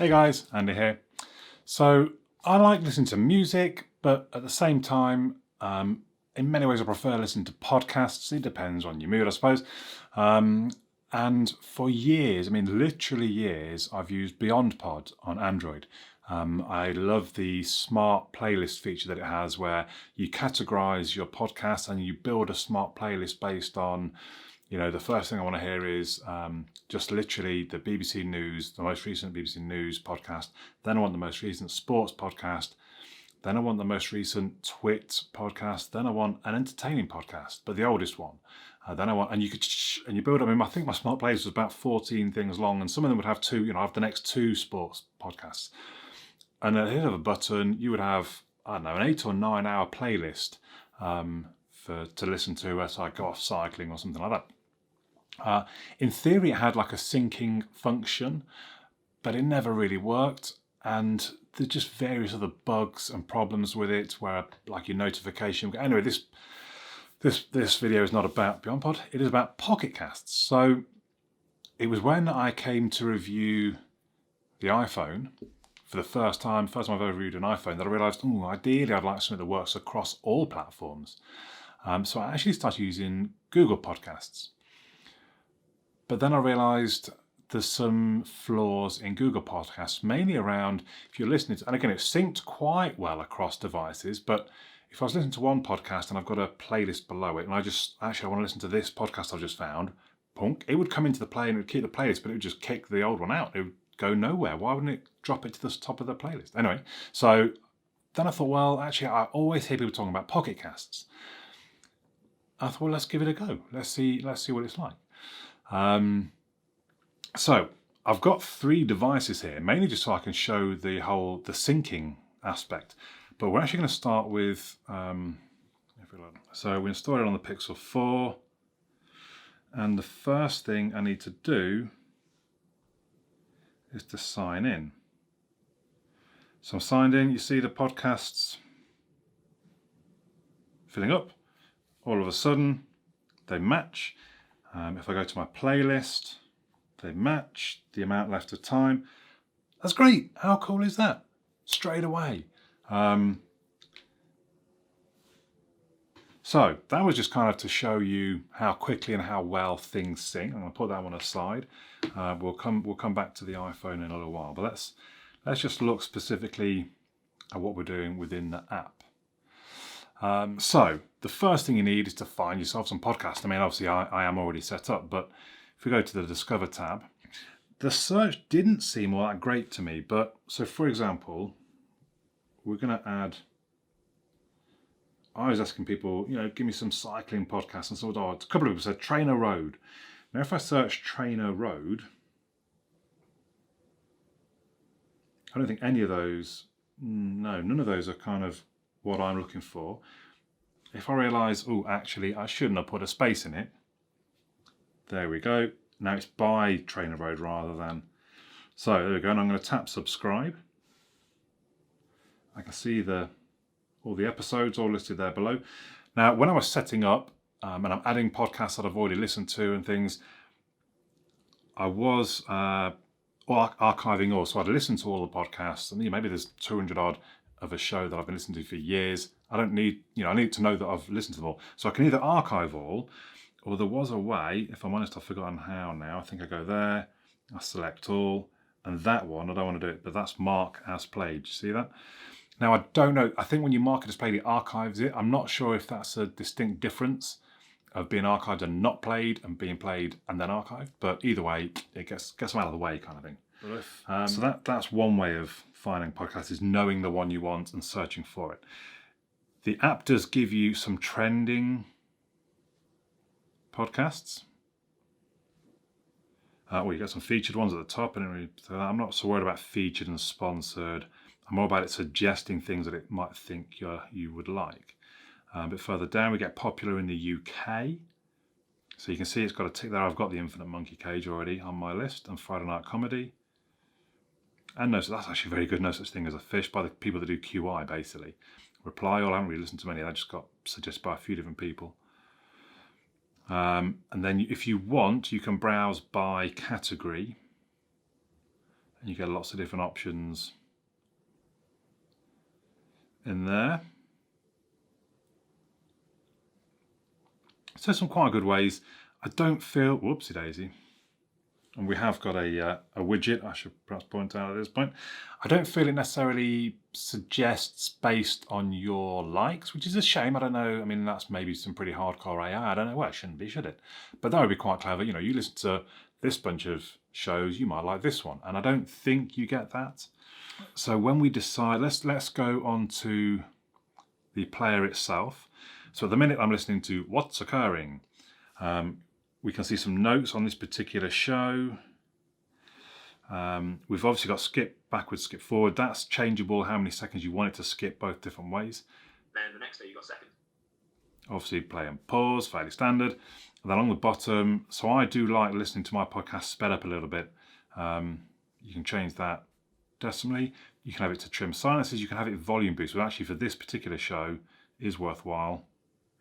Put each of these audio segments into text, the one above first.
Hey guys, Andy here. So I like listening to music, but at the same time, in many ways I prefer listening to podcasts. It depends on your mood, I suppose. And for years, literally years, I've used BeyondPod on Android. I love the smart playlist feature that it has where you categorize your podcast and you build a smart playlist based on, the first thing I want to hear is just literally the BBC News, the most recent BBC News podcast. Then I want the most recent sports podcast. Then I want the most recent Twit podcast. Then I want an entertaining podcast, but the oldest one. Then I want, and you build up. I think my smart playlist was about 14 things long, and some of them would have two. I have the next two sports podcasts, and at the hit of a button, you would have an 8 or 9 hour playlist to listen to as I go off cycling or something like that. In theory, it had like a syncing function, but it never really worked. And there's just various other bugs and problems with it where like your notification. Anyway, this video is not about BeyondPod. It is about Pocket Casts. So it was when I came to review the iPhone for the first time I've ever reviewed an iPhone, that I realised, ideally I'd like something that works across all platforms. So I actually started using Google Podcasts. But then I realised there's some flaws in Google Podcasts, mainly around if you're listening to, and again, it's synced quite well across devices, but if I was listening to one podcast and I've got a playlist below it, and I want to listen to this podcast I've just found, it would come into the play and it would keep the playlist, but it would just kick the old one out. It would go nowhere. Why wouldn't it drop it to the top of the playlist? Anyway, so then I thought, well, actually, I always hear people talking about Pocket Casts. I thought, well, let's give it a go. Let's see what it's like. So I've got 3 devices here, mainly just so I can show the syncing aspect. But we're actually going to start with, so we installed it on the Pixel 4. And the first thing I need to do is to sign in. So I'm signed in. You see the podcasts filling up. All of a sudden, they match. If I go to my playlist, they match the amount left of time. That's great. How cool is that? Straight away. So that was just kind of to show you how quickly and how well things sync. I'm going to put that one aside. We'll come back to the iPhone in a little while. But let's just look specifically at what we're doing within the app. So the first thing you need is to find yourself some podcasts. Obviously I am already set up, but if we go to the Discover tab, the search didn't seem all that great to me. But so for example, we're going to add, I was asking people, give me some cycling podcasts, and so a couple of people said Trainer Road. Now if I search Trainer Road, I don't think any of those, none of those are kind of what I'm looking for. If I realise, actually I shouldn't have put a space in it. There we go. Now it's by Trainer Road rather than. So there we go, and I'm going to tap subscribe. I can see all the episodes all listed there below. Now, when I was setting up and I'm adding podcasts that I've already listened to and things, I was archiving all. So I'd listened to all the podcasts, and maybe there's 200 odd of a show that I've been listening to for years. I don't need, I need to know that I've listened to them all. So I can either archive all, or there was a way, if I'm honest, I've forgotten how now. I think I go there, I select all, and that one, I don't want to do it, but that's mark as played. You see that? Now, I don't know. I think when you mark it as played, it archives it. I'm not sure if that's a distinct difference of being archived and not played and being played and then archived. But either way, it gets them out of the way kind of thing. So that's one way of finding podcasts, is knowing the one you want and searching for it. The app does give you some trending podcasts. You got some featured ones at the top, and I'm not so worried about featured and sponsored. I'm more about it suggesting things that it might think you would like. A bit further down, we get popular in the UK. So you can see it's got a tick there. I've got the Infinite Monkey Cage already on my list, and Friday Night Comedy. And that's actually very good. No Such Thing as a Fish, by the people that do QI, basically. Reply All, I haven't really listened to many. I just got suggested by a few different people. And then if you want, you can browse by category. And you get lots of different options in there. So some quite good ways. I don't feel, whoopsie daisy, and we have got a widget, I should perhaps point out at this point. I don't feel it necessarily suggests based on your likes, which is a shame. I don't know. I mean, that's maybe some pretty hardcore AI. I don't know. Well, it shouldn't be, should it? But that would be quite clever. You know, you listen to this bunch of shows, you might like this one. And I don't think you get that. So when we decide, let's go on to the player itself. So at the minute I'm listening to What's Occurring. We can see some notes on this particular show. We've obviously got skip backwards, skip forward. That's changeable how many seconds you want it to skip both different ways. Then the next day you got second. Obviously play and pause, fairly standard. And then along the bottom, so I do like listening to my podcast sped up a little bit. You can change that decimally. You can have it to trim silences. You can have it volume boost, but actually for this particular show is worthwhile.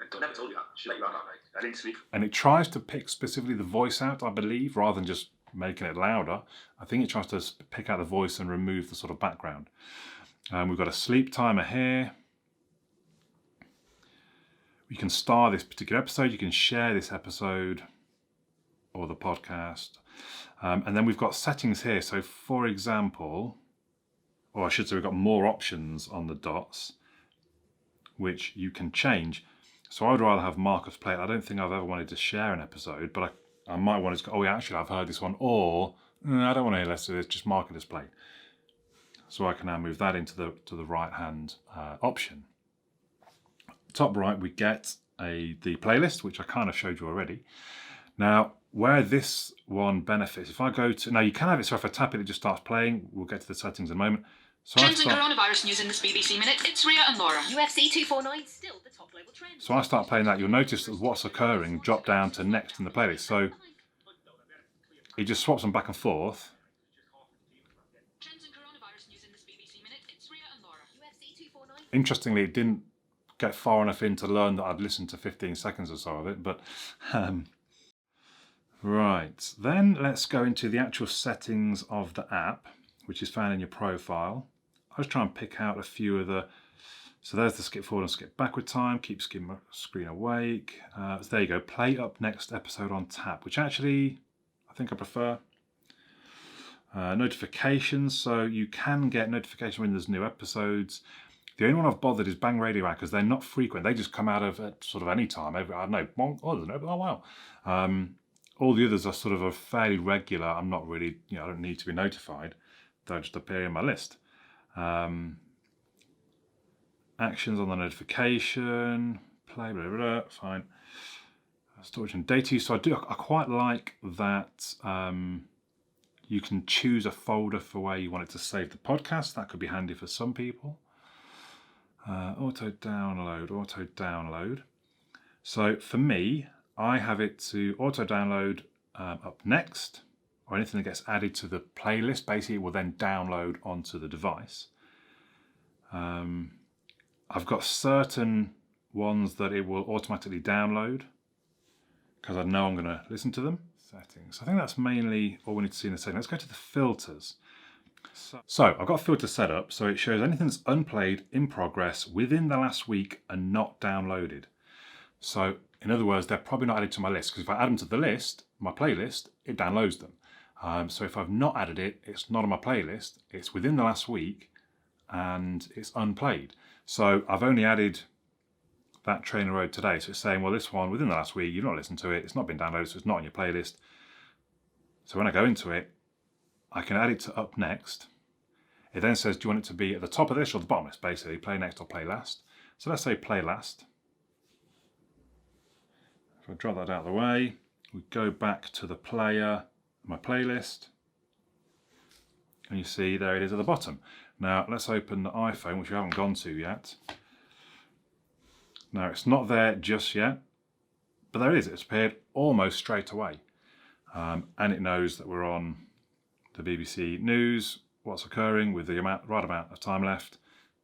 I never told you that. Should let you out that night. I didn't sleep. And it tries to pick specifically the voice out, I believe, rather than just making it louder. I think it tries to pick out the voice and remove the sort of background. We've got a sleep timer here. You can star this particular episode. You can share this episode or the podcast. And then we've got settings here. So for example, or I should say we've got more options on the dots, which you can change. So I would rather have Marcus play it. I don't think I've ever wanted to share an episode, but I might want to go, oh yeah, actually I've heard this one, or I don't want to hear less of this, just Marcus play. So I can now move that into the right hand option. Top right, we get the playlist, which I kind of showed you already. Now, where this one benefits, if I go to, now you can have it, so if I tap it, it just starts playing. We'll get to the settings in a moment. So Trends and coronavirus news in this BBC Minute. It's Ria and Laura. UFC 249 still the top global trend. So I start playing that. You'll notice that What's Occurring drop down to next in the playlist. So it just swaps them back and forth. Trends and coronavirus news in this BBC Minute. It's Ria and Laura. UFC 249. Interestingly, it didn't get far enough in to learn that I'd listened to 15 seconds or so of it. But right, then let's go into the actual settings of the app, which is found in your profile. I'll just try and pick out a few of the, so there's the skip forward and skip backward time, keep screen awake. So there you go, play up next episode on tap, which actually I think I prefer. Notifications, so you can get notifications when there's new episodes. The only one I've bothered is Bang Radio App because they're not frequent. They just come out of at sort of any time. I don't know, oh wow. All the others are sort of a fairly regular. I'm not really, I don't need to be notified. They'll just appear in my list. Actions on the notification, play, blah, blah, blah, fine. Storage and data use. So I quite like that you can choose a folder for where you want it to save the podcast. That could be handy for some people. Auto download. So for me, I have it to auto download up next, or anything that gets added to the playlist. Basically, it will then download onto the device. I've got certain ones that it will automatically download because I know I'm going to listen to them. Settings. I think that's mainly all we need to see in the setting. Let's go to the filters. So I've got a filter set up so it shows anything that's unplayed, in progress, within the last week and not downloaded. So in other words, they're probably not added to my list because if I add them to the list, my playlist, it downloads them. So if I've not added it, it's not on my playlist, it's within the last week and it's unplayed. So I've only added that Trainer Road today. So it's saying, well, this one within the last week, you've not listened to it, it's not been downloaded, so it's not on your playlist. So when I go into it, I can add it to up next. It then says, do you want it to be at the top of this or the bottom? It's basically play next or play last. So let's say play last. If I drop that out of the way, we go back to the player, my playlist, and you see there it is at the bottom. Now let's open the iPhone, which we haven't gone to yet. Now it's not there just yet, but there it is. It's appeared almost straight away. And it knows that we're on the BBC News, What's Occurring with the right amount of time left.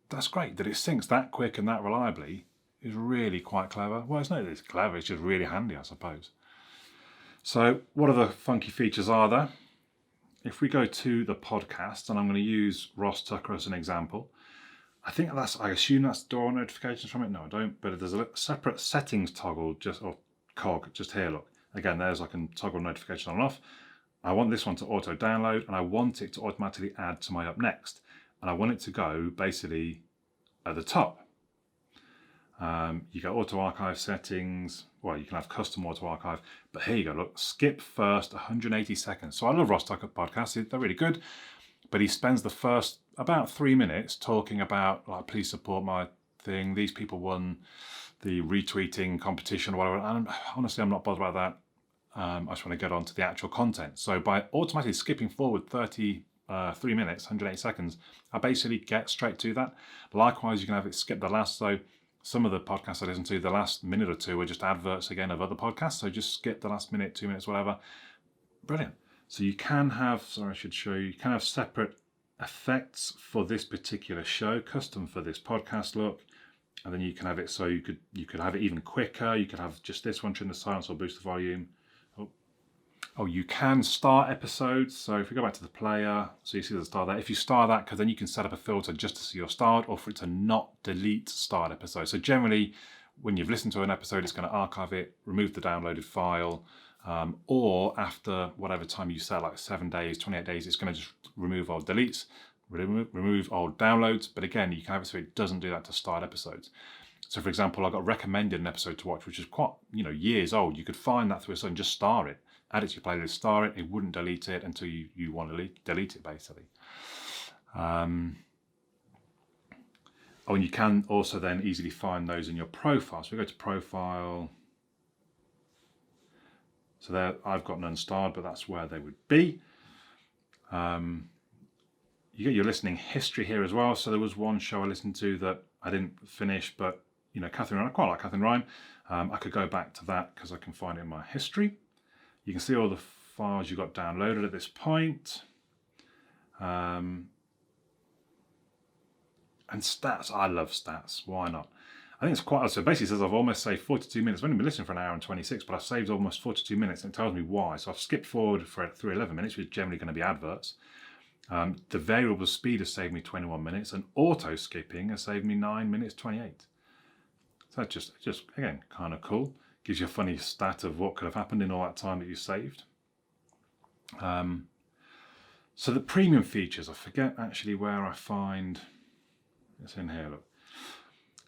That's great. That it syncs that quick and that reliably is really quite clever. Well, it's not that it's clever, it's just really handy, I suppose. So what other funky features are there? if we go to the podcast, and I'm going to use Ross Tucker as an example, I assume that's door notifications from it. No, I don't. But there's a separate settings toggle, or cog, just here, look. Again, there's I can toggle notification on and off. I want this one to auto download, and I want it to automatically add to my up next. And I want it to go basically at the top. You go auto archive settings. Well, you can have custom auto archive, but here you go. Look, skip first 180 seconds. So I love Ross Tucker podcasts. They're really good, but he spends the first about 3 minutes talking about, like, please support my thing. These people won the retweeting competition or whatever. And honestly, I'm not bothered about that. I just want to get on to the actual content. So by automatically skipping forward 3 minutes, 180 seconds, I basically get straight to that. Likewise, you can have it skip the last. So some of the podcasts I listen to, the last minute or two are just adverts again of other podcasts. So just skip the last minute, 2 minutes, whatever. Brilliant. So you can have, sorry, I should show you, you can have separate effects for this particular show, custom for this podcast, look. And then you can have it so you could have it even quicker. You could have just this one, trim the silence or boost the volume. Oh, you can start episodes. So if we go back to the player, so you see the start there. If you start that, because then you can set up a filter just to see your start, or for it to not delete start episode. So generally, when you've listened to an episode, it's going to archive it, remove the downloaded file, or after whatever time you set, like 7 days, 28 days, it's going to just remove old deletes, remove old downloads. But again, you can have it so it doesn't do that to start episodes. So for example, I got recommended an episode to watch, which is quite, years old. You could find that through a site, just star it. Add it to your playlist, star it. It wouldn't delete it until you want to delete it, basically. And you can also then easily find those in your profile. So we go to profile. So there, I've got none starred, but that's where they would be. You get your listening history here as well. So there was one show I listened to that I didn't finish, but Catherine Ryan, I quite like Catherine Ryan. I could go back to that because I can find it in my history. You can see all the files you got downloaded at this point. And stats, I love stats. Why not? I think it's quite, so basically it says I've almost saved 42 minutes. I've only been listening for an hour and 26, but I've saved almost 42 minutes, and it tells me why. So I've skipped forward through 11 minutes, which is generally going to be adverts. The variable speed has saved me 21 minutes, and auto skipping has saved me 9 minutes 28. So that's just again, kind of cool. Gives you a funny stat of what could have happened in all that time that you saved. So the premium features, I forget actually where I find, it's in here, look.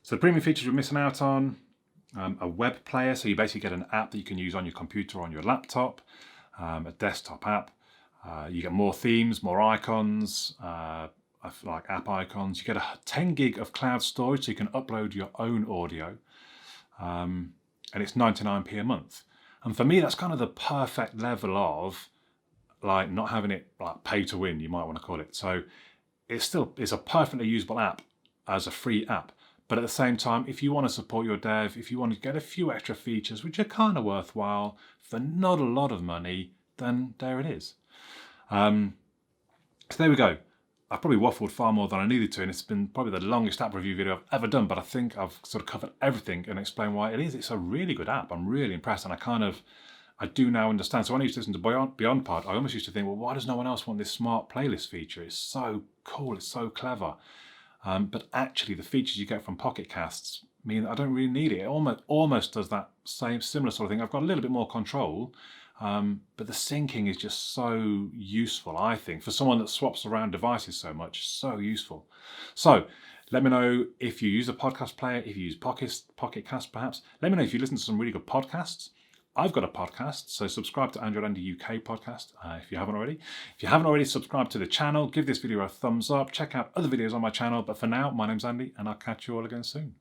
So the premium features we're missing out on, a web player, so you basically get an app that you can use on your computer or on your laptop, a desktop app. You get more themes, more icons, like app icons. You get a 10 gig of cloud storage, so you can upload your own audio. And it's 99p a month. And for me, that's kind of the perfect level of like not having it like pay to win, you might want to call it. So it's a perfectly usable app as a free app. But at the same time, if you want to support your dev, if you want to get a few extra features, which are kind of worthwhile for not a lot of money, then there it is. So there we go. I've probably waffled far more than I needed to, and it's been probably the longest app review video I've ever done, but I think I've sort of covered everything and explained why it is. It's a really good app. I'm really impressed, and I do now understand. So when I used to listen to BeyondPod, I almost used to think, well, why does no one else want this smart playlist feature? It's so cool, it's so clever. But actually, the features you get from Pocket Casts mean that I don't really need it. It almost does that similar sort of thing. I've got a little bit more control, but the syncing is just so useful, I think. For someone that swaps around devices so much, so useful. So let me know if you use a podcast player, if you use Pocket Cast perhaps. Let me know if you listen to some really good podcasts. I've got a podcast, so subscribe to Android Andy UK podcast if you haven't already. If you haven't already subscribed to the channel, give this video a thumbs up. Check out other videos on my channel. But for now, my name's Andy, and I'll catch you all again soon.